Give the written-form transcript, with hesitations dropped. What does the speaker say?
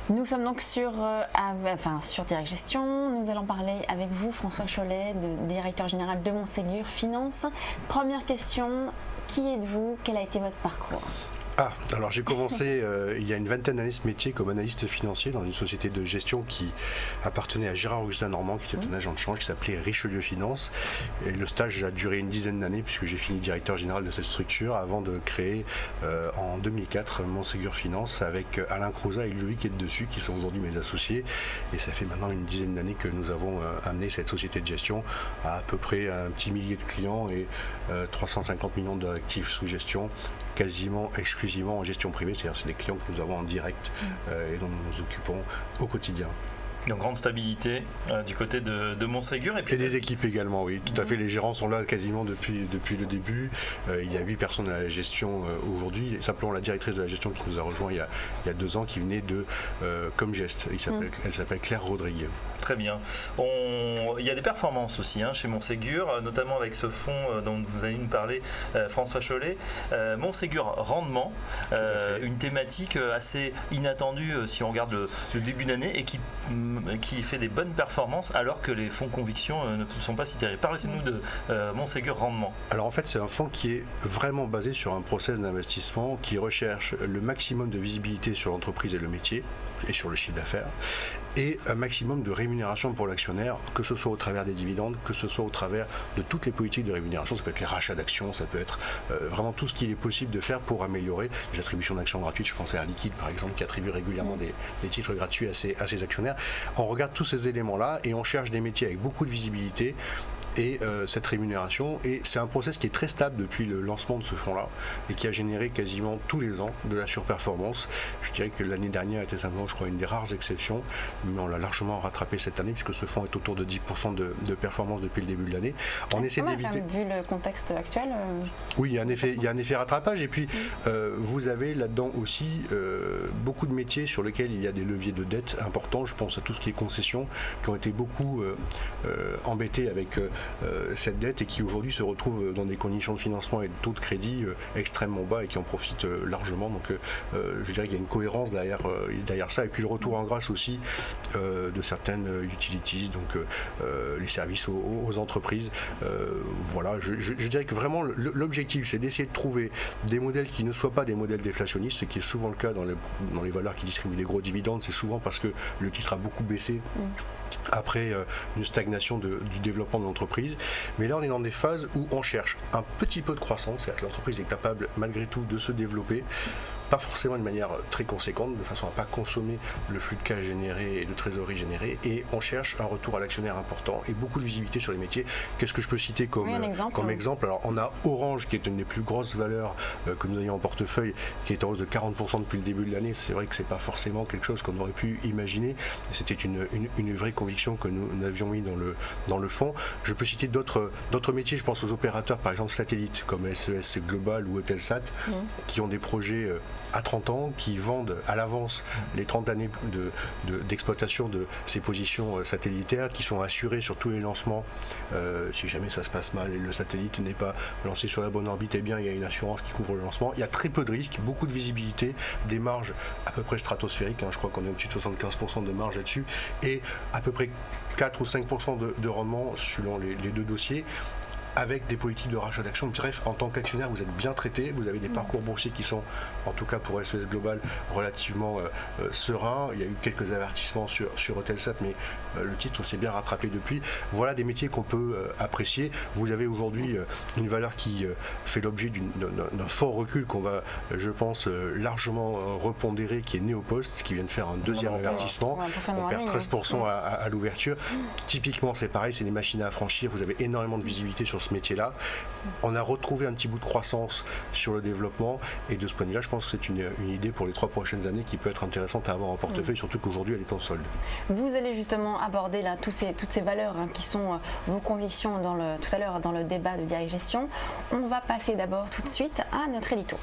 Nous sommes donc sur Direct Gestion. Nous allons parler avec vous, François Chollet, directeur général de Montségur Finance. Première question, qui êtes-vous? Quel a été votre parcours? Alors j'ai commencé il y a une vingtaine d'années ce métier comme analyste financier dans une société de gestion qui appartenait à Gérard-Augustin Normand, qui était un agent de change qui s'appelait Richelieu Finance. Et le stage a duré une dizaine d'années puisque j'ai fini directeur général de cette structure avant de créer en 2004 Montségur Finance avec Alain Crouzat et Louis qui est dessus, qui sont aujourd'hui mes associés. Et ça fait maintenant une dizaine d'années que nous avons amené cette société de gestion à peu près un petit millier de clients et 350 millions d'actifs sous gestion, quasiment exclusivement en gestion privée, c'est-à-dire c'est des clients que nous avons en direct et dont nous nous occupons au quotidien. Donc grande stabilité du côté de Montségur. Et des équipes également, oui, tout à fait. Les gérants sont là quasiment depuis le début. Il y a 8 personnes à la gestion aujourd'hui. Simplement la directrice de la gestion qui nous a rejoint il y a 2 ans, qui venait de Comgest. Elle s'appelle Claire Rodrigue. Très bien. Il y a des performances aussi chez Montségur, notamment avec ce fonds dont vous allez nous parler, François Chollet. Montségur Rendement, une thématique assez inattendue si on regarde le début d'année et qui fait des bonnes performances alors que les fonds Conviction ne sont pas si terribles. Parlez-nous de Montségur Rendement. Alors en fait c'est un fonds qui est vraiment basé sur un process d'investissement qui recherche le maximum de visibilité sur l'entreprise et le métier et sur le chiffre d'affaires et un maximum de rémunération pour l'actionnaire, que ce soit au travers des dividendes, que ce soit au travers de toutes les politiques de rémunération. Ça peut être les rachats d'actions, ça peut être vraiment tout ce qu'il est possible de faire pour améliorer les attributions d'actions gratuites. Je pensais à Liquide par exemple qui attribue régulièrement des titres gratuits à ses actionnaires. On regarde tous ces éléments-là et on cherche des métiers avec beaucoup de visibilité et cette rémunération, et c'est un process qui est très stable depuis le lancement de ce fonds-là et qui a généré quasiment tous les ans de la surperformance. Je dirais que l'année dernière était simplement, je crois, une des rares exceptions, mais on l'a largement rattrapé cette année puisque ce fonds est autour de 10% de performance depuis le début de l'année. On essaie d'éviter. Vu le contexte actuel. Oui, il y a un effet rattrapage et puis vous avez là-dedans aussi beaucoup de métiers sur lesquels il y a des leviers de dette importants. Je pense à tout ce qui est concessions qui ont été beaucoup embêtés avec cette dette et qui aujourd'hui se retrouvent dans des conditions de financement et de taux de crédit extrêmement bas et qui en profitent largement. Donc je dirais qu'il y a une cohérence derrière ça, et puis le retour en grâce aussi de certaines utilities, donc les services aux entreprises. Voilà, je dirais que vraiment l'objectif c'est d'essayer de trouver des modèles qui ne soient pas des modèles déflationnistes, ce qui est souvent le cas dans les valeurs qui distribuent des gros dividendes. C'est souvent parce que le titre a beaucoup baissé après une stagnation du développement de l'entreprise. Mais là on est dans des phases où on cherche un petit peu de croissance, c'est-à-dire que l'entreprise est capable malgré tout de se développer, pas forcément de manière très conséquente, de façon à ne pas consommer le flux de cash généré et de trésorerie générée, et on cherche un retour à l'actionnaire important et beaucoup de visibilité sur les métiers. Qu'est-ce que je peux citer comme exemple? Alors on a Orange qui est une des plus grosses valeurs que nous ayons en portefeuille, qui est en hausse de 40% depuis le début de l'année. C'est vrai que c'est pas forcément quelque chose qu'on aurait pu imaginer, c'était une vraie conviction que nous avions mis dans le fond. Je peux citer d'autres métiers, je pense aux opérateurs par exemple satellites comme SES Global ou Eutelsat, qui ont des projets à 30 ans, qui vendent à l'avance les 30 années d'exploitation de ces positions satellitaires, qui sont assurées sur tous les lancements. Si jamais ça se passe mal et le satellite n'est pas lancé sur la bonne orbite, eh bien il y a une assurance qui couvre le lancement. Il y a très peu de risques, beaucoup de visibilité, des marges à peu près stratosphériques, je crois qu'on est au-dessus de 75% de marge là-dessus, et à peu près 4 ou 5% de rendement selon les deux dossiers, avec des politiques de rachat d'actions. Bref, en tant qu'actionnaire, vous êtes bien traité, vous avez des parcours boursiers qui sont, en tout cas pour SES Global, relativement sereins. Il y a eu quelques avertissements sur Eutelsat, mais le titre s'est bien rattrapé depuis. Voilà des métiers qu'on peut apprécier. Vous avez aujourd'hui une valeur qui fait l'objet d'un fort recul qu'on va, je pense, largement repondérer, qui est Néopost, qui vient de faire un deuxième avertissement. On perd 13% à l'ouverture. Typiquement, c'est pareil, c'est des machines à affranchir. Vous avez énormément de visibilité sur ce métier-là. On a retrouvé un petit bout de croissance sur le développement, et de ce point de vue-là, je pense que c'est une idée pour les 3 prochaines années qui peut être intéressante à avoir en portefeuille, surtout qu'aujourd'hui elle est en solde. Vous allez justement aborder là toutes ces valeurs qui sont vos convictions tout à l'heure dans le débat de Direct Gestion. On va passer d'abord tout de suite à notre édito.